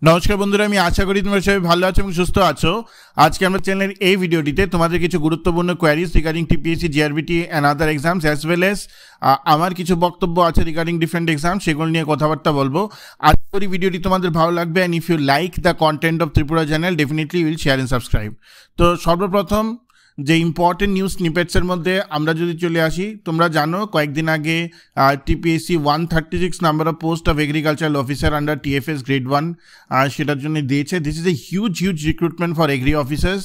নমস্কার বন্ধুরা, আমি আশা করি তোমরা সবাই ভালো আছো এবং সুস্থ আছো। আজকে আমরা চ্যানেলের এই ভিডিওটিতে তোমাদের কিছু গুরুত্বপূর্ণ queries regarding TPSC, GRBT and other exams as well as আমার কিছু বক্তব্য আছে রিগার্ডিং ডিফারেন্ট এক্সাম, সেগুলো নিয়ে কথাবার্তা বলবো। আশা করি ভিডিওটি তোমাদের ভালো লাগবে। And if you like the content of Tripura channel, definitely will share and subscribe. তো সর্বপ্রথম যে ইম্পর্টেন্ট নিউজ স্নিপেটসের মধ্যে আমরা যদি চলে আসি, তোমরা জানো কয়েকদিন আগে TPSC 136 number of post of agricultural officer under TFS grade 1 সেটার জন্য দিয়েছে। This is a huge recruitment for agri officers,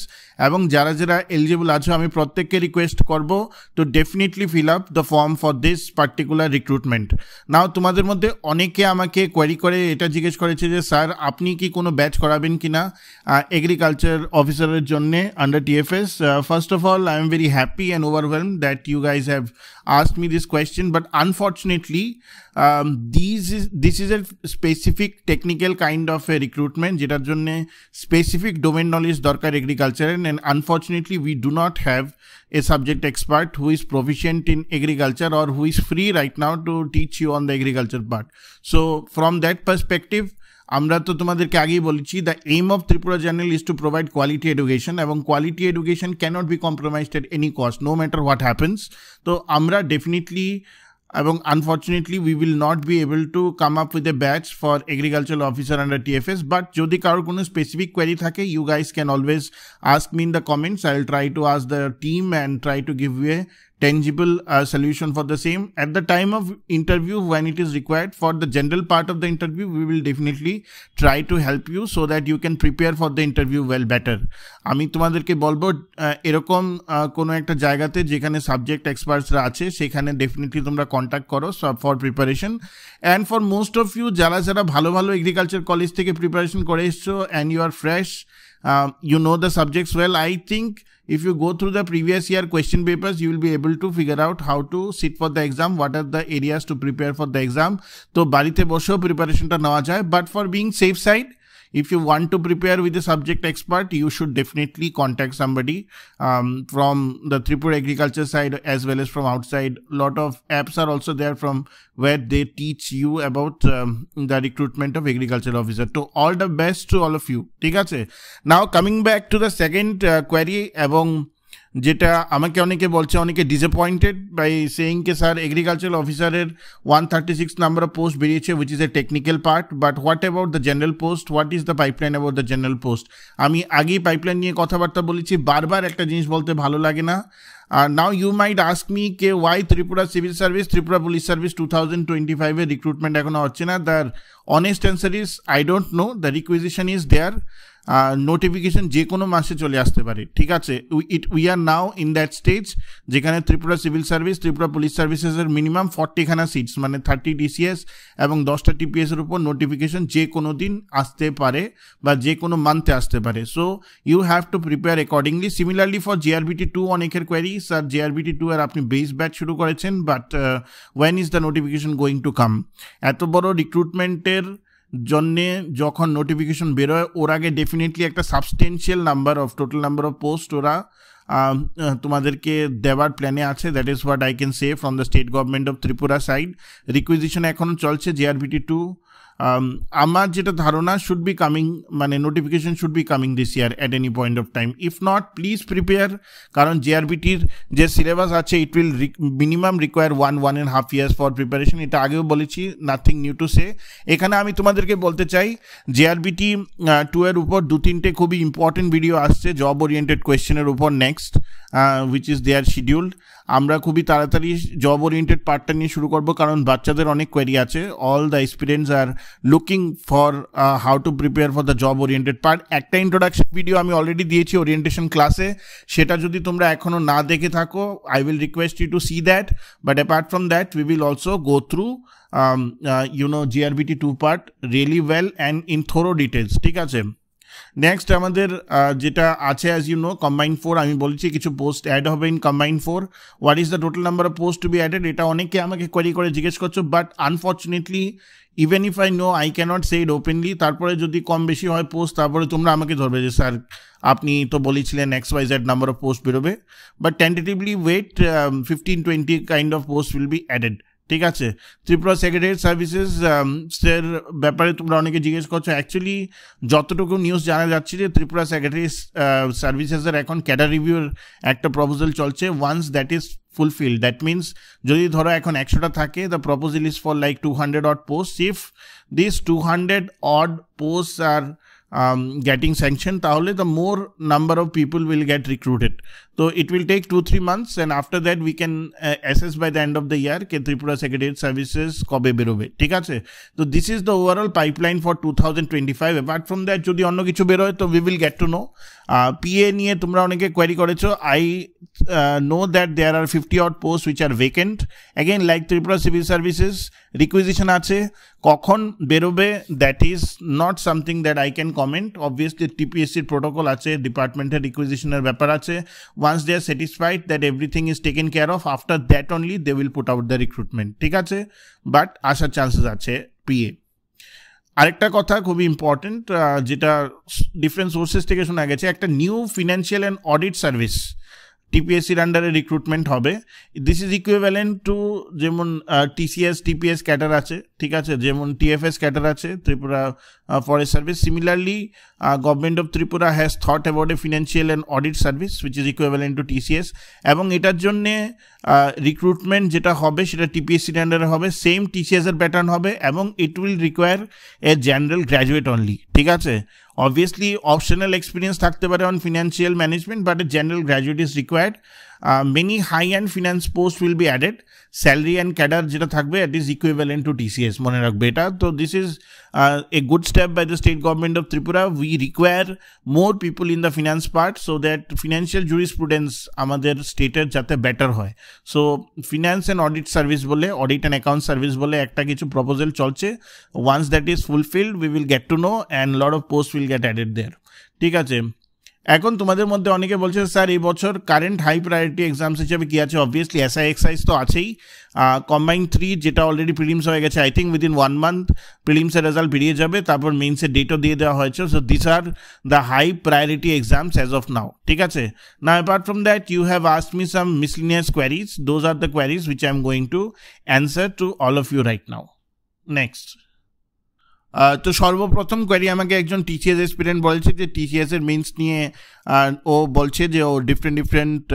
এবং যারা যারা এলিজিবল আছো আমি প্রত্যেককে রিকোয়েস্ট করব তো definitely fill up the form for this particular recruitment. Now তোমাদের মধ্যে অনেকে আমাকে কোয়ারি করে এটা জিজ্ঞেস করেছে যে স্যার আপনি কি কোনো ব্যাচ করাবেন কিনা এগ্রিকালচার অফিসারের জন্য under TFS. First of all, I am very happy and overwhelmed that you guys have asked me this question, but unfortunately, this is a specific technical kind of a recruitment, যেটার জন্য specific domain knowledge দরকার agriculture, and unfortunately, we do not have a subject expert who is proficient in agriculture or who is free right now to teach you on the agriculture part. So, from that perspective, আমরা তো তোমাদেরকে আগেই বলেছি the aim of Tripura channel is to provide quality education, এবং quality education cannot be compromised at any cost, no matter what happens. তো আমরা definitely এবং unfortunately we will not be able to come up with a batch for agricultural officer under TFS, but যদি কারোর কোনো specific query থাকে you guys can always ask me in the comments. I will try to ask the team and try to give you a tangible solution for the same. At the time of interview, when it is required for the general part of the interview, we will definitely try to help you so that you can prepare for the interview well better. আমি তোমাদেরকে বলবো এরকম কোনো একটা জায়গাতে যেখানে subject এক্সপার্টসরা আছে সেখানে ডেফিনেটলি তোমরা কন্ট্যাক্ট করো for preparation. And for most of you যারা ভালো ভালো এগ্রিকালচার কলেজ থেকে প্রিপারেশন করে এসছো and you are fresh, you know the subjects well, I think if you go through the previous year question papers, you will be able to figure out how to sit for the exam, what are the areas to prepare for the exam. So barite bosho preparation ta newa jay, but for being safe side, if you want to prepare with a subject expert, you should definitely contact somebody from the Tripura agriculture side as well as from outside. Lot of apps are also there from where they teach you about the recruitment of agriculture officer. To all the best to all of you. ঠিক আছে? Now coming back to the second query, এবং যেটা আমাকে অনেকে বলছে অনেকে disappointed by saying কে sir agricultural অফিসারের 136 নাম্বার অফ পোস্ট বেরিয়েছে which is a technical part, but what about the general post, what is the pipeline about the general post. আমি আগেই পাইপলাইন নিয়ে কথাবার্তা বলেছি, বারবার একটা জিনিস বলতে ভালো লাগে না। Now you might ask me ke why Tripura Civil Service, Tripura Police Service 2025 এর রিক্রুটমেন্ট এখনো হচ্ছে না। The honest answer is I don't know, the requisition is there, notification যে কোনো মাসে চলে আসতে পারে। ঠিক আছে, we are now in that stage যেখানে Tripura civil service, Tripura police সার্ভিসেসের মিনিমাম 40খানা সিটস মানে 30 ডিসিএস এবং 10টা টিপিএস এর উপর নোটিফিকেশন যে কোনো দিন আসতে পারে বা যে কোনো মান্থে আসতে পারে। So you have to prepare accordingly. Similarly for GRBT 2 অনেকের কোয়ারি, স্যার জিআরবিটি 2 এর আপনি বেস ব্যাচ শুরু করেছেন, but when is the notification going to come. এত বড় রিক্রুটমেন্টের জন্যে যখন নোটিফিকেশন বেরোয় ওর আগে ডেফিনেটলি একটা substantial number of total number of post ওরা তোমাদেরকে দেওয়ার প্ল্যানে আছে। That is what I can say from the state government of Tripura side. Requisition এখনও চলছে জিআরবিটি 2। আমার যেটা ধারণা শুড বি কামিং, মানে notification should be coming this year at any point of time. If not please prepare, কারণ জিআরবিটির যে syllabus আছে it will minimum require 1.5 years for preparation. এটা আগেও বলেছি, নাথিং নিউ টু সে। এখানে আমি তোমাদেরকে বলতে চাই জিআরবিটি 2 এর উপর 2-3টে খুবই ইম্পর্টেন্ট ভিডিও আসছে জব ওরিয়েন্টেড কোয়েশ্চেনের উপর next, which is there scheduled. আমরা খুবই তাড়াতাড়ি জব ওরিয়েন্টেড পার্টটা নিয়ে শুরু করবো, কারণ বাচ্চাদের অনেক কোয়েরি আছে। All the experience are looking for how to prepare for the job oriented part. একটা ইন্ট্রোডাকশন ভিডিও আমি অলরেডি দিয়েছি ওরিয়েন্টেশন ক্লাসে, সেটা যদি তোমরা এখনও না দেখে থাকো I will request you to see that. But apart from that we will also go through GRBT 2 part really well and in thorough details. ঠিক আছে, নেক্সট আমাদের যেটা আছে অ্যাজ ইউ নো কম্বাইন 4, আমি বলছি কিছু পোস্ট অ্যাড হবে in combine 4। What is the total number of post to be added, এটা অনেকে আমাকে কোয়ারি করে জিজ্ঞেস করছো, but unfortunately even if I know I can't say it openly. তারপরে যদি কম বেশি হয় পোস্ট তারপরে তোমরা আমাকে ধরবে যে স্যার আপনি তো বলেছিলেন XYZ নাম্বার অফ পোস্ট বেরোবে, but tentatively wait 15-20 kind of post will be added. ঠিক আছে। ত্রিপুরা সেক্রেটারিয়েট সার্ভিসেস এর ব্যাপারে তোমরা অনেকে জিজ্ঞেস করছো। অ্যাকচুয়ালি যতটুকু নিউজ জানা যাচ্ছে যে ত্রিপুরা সেক্রেটারি সার্ভিসেসের এখন ক্যাডার রিভিউর একটা প্রপোজাল চলছে। Once that is fulfilled, that means যদি ধরো এখন 100টা থাকে, the proposal is for like 200 odd posts. If these 200 odd posts are getting sanctioned, তাহলে the more number of people will get recruited. So it will take 2-3 months, and after that we can assess by the end of the year ke Tripura Secretariat Services kobe berobe, ঠিক আছে। So this is the overall pipeline for 2025. Apart from that যদি অন্য কিছু বেরোয় তো we will get to know. PA নিয়ে তোমরা অনেকে কোয়েরি করেছো। I know that there are 50 odd posts which are vacant. Again, like Tripura Civil Services, requisition আছে, কখন বেরোবে that is not something that I can comment. Obviously TPSC protocol আছে, ডিপার্টমেন্টের রিকুইজিশনের ব্যাপার আছে। Once they are satisfied that everything is taken care of, after that only they will put out the recruitment, ঠিক আছে। But আসার chances আছে PA। আরেকটা কথা খুবই ইম্পর্টেন্ট, যেটা ডিফারেন্ট সোর্সেস থেকে শোনা গেছে, একটা new financial and audit service টিপিএসসির আন্ডারে রিক্রুটমেন্ট হবে। দিস ইজ ইকুইভ্যালেন্ট টু যেমন টিসিএস টিপিএস ক্যাটার আছে, ঠিক আছে, যেমন টিএফএস ক্যাটার আছে Tripura forest service. Similarly government of Tripura has thought about a financial and audit service which is equivalent to TCS, এবং এটার জন্যে রিক্রুটমেন্ট যেটা হবে সেটা টিপিএসসির আন্ডারে হবে, সেম টিসিএসের প্যাটার্ন হবে, এবং it will require a general graduate only, ঠিক আছে। Obviously optional experience থাকতে পারে on financial management, but a general graduate is required. Many high-end finance posts will be added. Salary and cadre যেটা থাকবে it is equivalent to TCS, মনে রাখবে এটা। তো this is a good step by the state government of Tripura. We require more people in the finance part so that financial jurisprudence আমাদের স্টেটের যাতে better হয়। So finance and audit service বলে, audit and account service বলে একটা কিছু proposal চলছে। Once that is fulfilled we will get to know and lot of posts will get added there, ঠিক আছে। এখন তোমাদের মধ্যে অনেকে বলছে স্যার এই বছর কারেন্ট হাই প্রায়োরিটি এক্সামস হিসেবে কি আছে? অবভিয়াসলি এসআই এক্সাইজ তো আছেই, কম্বাইন 3 যেটা অলরেডি প্রিলিমস হয়ে গেছে, আই থিঙ্ক উইদিন 1 month প্রিলিমসের রেজাল্ট বেরিয়ে যাবে, তারপর মেইনসের ডেটও দিয়ে দেওয়া হয়েছে। So this are the high priority exams as of now, ঠিক আছে। না apart from that you have asked me some miscellaneous queries, those are the queries which I am going to answer to all of you right now. Next, তো সর্বপ্রথম query আমাকে একজন TCS এক্সপিরিয়েন্ট বলছে যে TCS এর মেইনস নিয়ে ও বলছে যে ও ডিফারেন্ট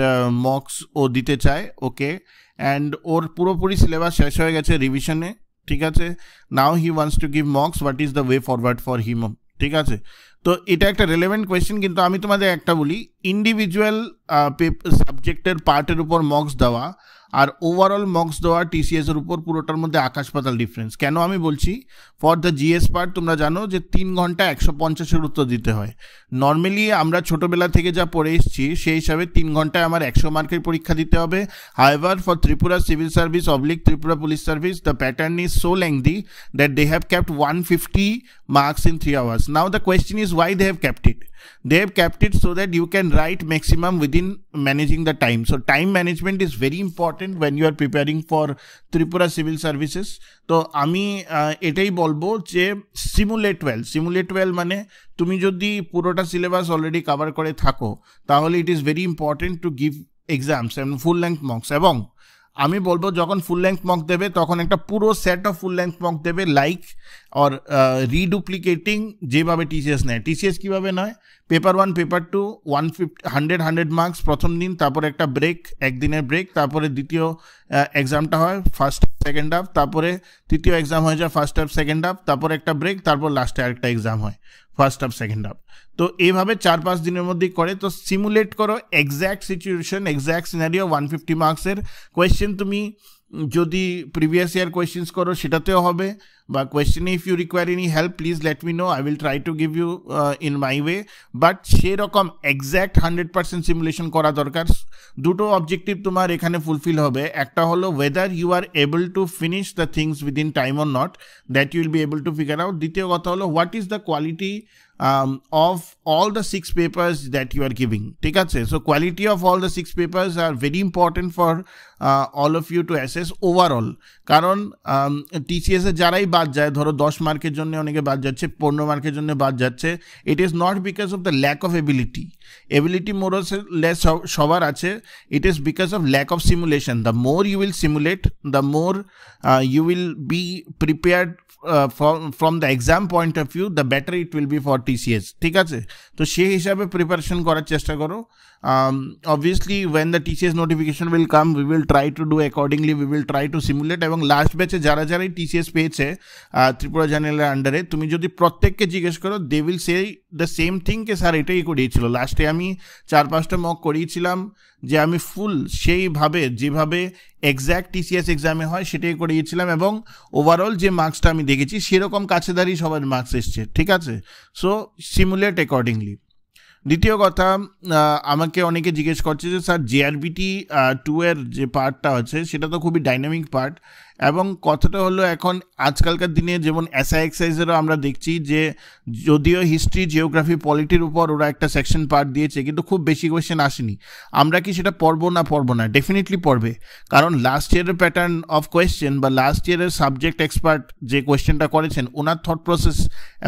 মক্স ও দিতে চায়, ওকে, অ্যান্ড ওর পুরোপুরি সিলেবাস শেষ হয়ে গেছে রিভিশনে, ঠিক আছে। Now he wants to give mocks, what is the way forward for him, ঠিক আছে। তো এটা একটা রেলেভেন্ট কোয়েশ্চেন, কিন্তু আমি তোমাদের একটা বলি, ইন্ডিভিজুয়াল সাবজেক্টের পার্টের উপর মক্স দেওয়া আর ওভারঅল মক্স দেওয়া টিসিএস এর উপর পুরোটার মধ্যে আকাশ পাতাল ডিফারেন্স। কেন আমি বলছি? ফর দ্য জিএস পার্ট তোমরা জানো যে 3 ঘন্টা 150-এর উত্তর দিতে হয়। নর্মালি আমরা ছোটোবেলা থেকে যা পড়ে এসেছি সেই হিসাবে 3 ঘন্টায় আমার 100 মার্কের পরীক্ষা দিতে হবে। However for Tripura civil service oblique Tripura police service the pattern is so lengthy that they have kept 150 marks in 3 hours. Now the question is why they have kept it. They have kept it so that you can write maximum within managing the time. So time management is very important when you are preparing for Tripura Civil Services. তো আমি এটাই বলবো যে simulate well মানে তুমি যদি পুরোটা syllabus already cover করে থাকো তাহলে it is very important to give exams and full length Mox. এবং আমি বলবো যখন ফুল লেন্থ মক দেবে তখন একটা পুরো set of full length mock দেবে, লাইক অর রিডুপ্লিকেটিং যেভাবে টিসিএস নেয়। টিসিএস কীভাবে নয়? পেপার 1 পেপার 2 100 মার্কস প্রথম দিন, তারপর একটা ব্রেক, একদিনের ব্রেক, তারপরে দ্বিতীয় এক্সামটা হয় ফার্স্ট সেকেন্ড হাফ, তারপরে তৃতীয় এক্সাম হয়ে যায় ফার্স্ট হাফ সেকেন্ড হাফ, তারপর একটা ব্রেক, তারপর লাস্টে আরেকটা এক্সাম হয় ফার্স্ট হাফ সেকেন্ড হাফ। তো এইভাবে 4-5 দিনের মধ্যেই করে। তো সিমুলেট করো এক্স্যাক্ট সিচুয়েশন, এক্স্যাক্ট সিনারিও। 150 মার্কসের কোয়েশ্চেন তুমি যদি প্রিভিয়াস ইয়ার কোয়েশ্চেন্স করো সেটাতেও হবে, বা কোয়েশ্চেনে if you require any help please let me know, I will try to give you in my way. But সেরকম এক্স্যাক্ট 100% সিমুলেশন করা দরকার। দুটো অবজেক্টিভ তোমার এখানে ফুলফিল হবে, একটা হলো whether you are able to finish the things within time or not, that you will be able to figure out. দ্বিতীয় কথা হলো what is the quality of all the 6 papers that you are giving, ঠিক আছে। So quality of all the 6 papers are very important for all of you to assess overall, কারণ TCS এ যারাই বাদ যায়, ধরো 10 মার্কের জন্য অনেকে বাদ যাচ্ছে, 15 মার্কের জন্য বাদ যাচ্ছে, it is not because of the lack of ability more less সবার আছে, it is because of lack of simulation. The more you will simulate, the more you will be prepared from the exam point of view, the better it will be for TCS, ঠিক আছে? তো সেই হিসাবে preparation করার চেষ্টা করো। Obviously when the TCS notification will come, we will try to do accordingly, we will try to simulate। এবং last ব্যাচে যারাই TCS পেয়েছে ত্রিপুরা চ্যানেলের আন্ডারে, তুমি যদি প্রত্যেককে জিজ্ঞেস করো, they will say the same thing, কে স্যার এটাই করিয়েছিল। লাস্টে আমি 4-5টা মক করিয়েছিলাম যে আমি ফুল সেইভাবে যেভাবে এক্স্যাক্ট TCS এক্সামে হয় সেটাই করিয়েছিলাম, এবং ওভারঅল যে মার্কসটা আমি দেখেছি সেরকম কাছে দাঁড়িয়ে সবার মার্কস এসছে, ঠিক আছে? So simulate accordingly. দ্বিতীয় কথা, আমাকে অনেকে জিজ্ঞেস করছে যে স্যার JRBT 2 এর যে পার্টটা আছে সেটা তো খুবই ডাইনামিক পার্ট, এবং কথাটা হলো এখন আজকালকার দিনে যেমন এসআই এক্সারসাইজেরও আমরা দেখছি যে যদিও হিস্ট্রি, জিওগ্রাফি, পলিটির উপর ওরা একটা সেকশন পার্ট দিয়েছে, কিন্তু খুব বেশি কোয়েশ্চেন আসেনি। আমরা কি সেটা পড়বো না? ডেফিনেটলি পড়বে, কারণ লাস্ট ইয়ারের প্যাটার্ন অফ কোয়েশ্চেন বা লাস্ট ইয়ারের সাবজেক্ট এক্সপার্ট যে কোয়েশ্চেনটা করেছেন ওনার থট প্রসেস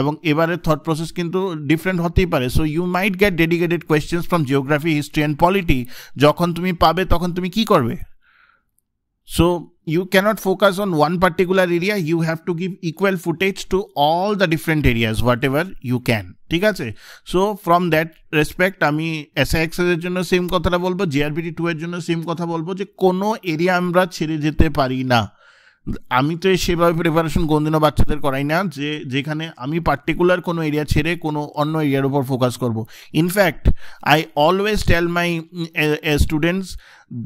এবং এবারের থট প্রসেস কিন্তু ডিফারেন্ট হতেই পারে। So you might get dedicated questions from geography, history and polity. যখন তুমি পাবে তখন তুমি কি করবে? So you cannot focus on one particular area, you have to give equal footage to all the different areas whatever you can, ঠিক আছে? So from that respect আমি SIX এর জন্য সেম কথাটা বলবো, JRBT 2 এর জন্য সেম কথা বলবো যে কোনো এরিয়া আমরা ছেড়ে যেতে পারি না। আমি তো সেভাবে প্রিপারেশন কোনদিনও বাচ্চাদের করাই না যে যেখানে আমি পার্টিকুলার কোনো এরিয়া ছেড়ে কোনো অন্য এরিয়ার উপর ফোকাস করব। In fact I always tell my students,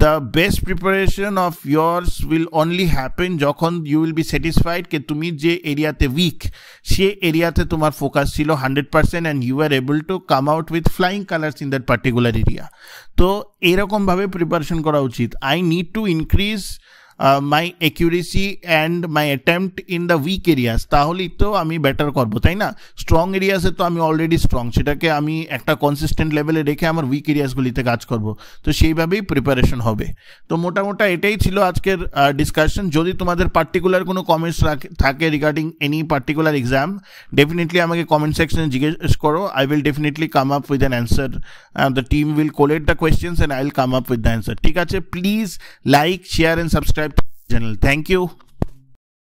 the best preparation of years will only happen যখন ইউ উইল বি স্যাটিসফাইড কে তুমি যে এরিয়াতে উইক সে এরিয়াতে তোমার ফোকাস ছিল 100% and you are able to come out with flying colours in that particular area. তো এরকমভাবে প্রিপারেশন করা উচিত। I need to increase my accuracy and my attempt in the weak areas, তাহলেই তো আমি বেটার করবো, তাই না? স্ট্রং এরিয়াসে তো আমি অলরেডি স্ট্রং, সেটাকে আমি একটা কনসিস্টেন্ট লেভেলে রেখে আমার উইক এরিয়াসগুলিতে কাজ করব। তো সেইভাবেই প্রিপারেশন হবে। তো মোটামোটা এটাই ছিল আজকের ডিসকাশন। যদি তোমাদের পার্টিকুলার কোনো কমেন্টস থাকে regarding any particular exam, definitely আমাকে কমেন্ট সেকশনে জিজ্ঞেস করো। I will definitely come up with an answer, the team will collect the questions and I will come up with the answer, ঠিক আছে? Please like, share and subscribe channel. Thank you.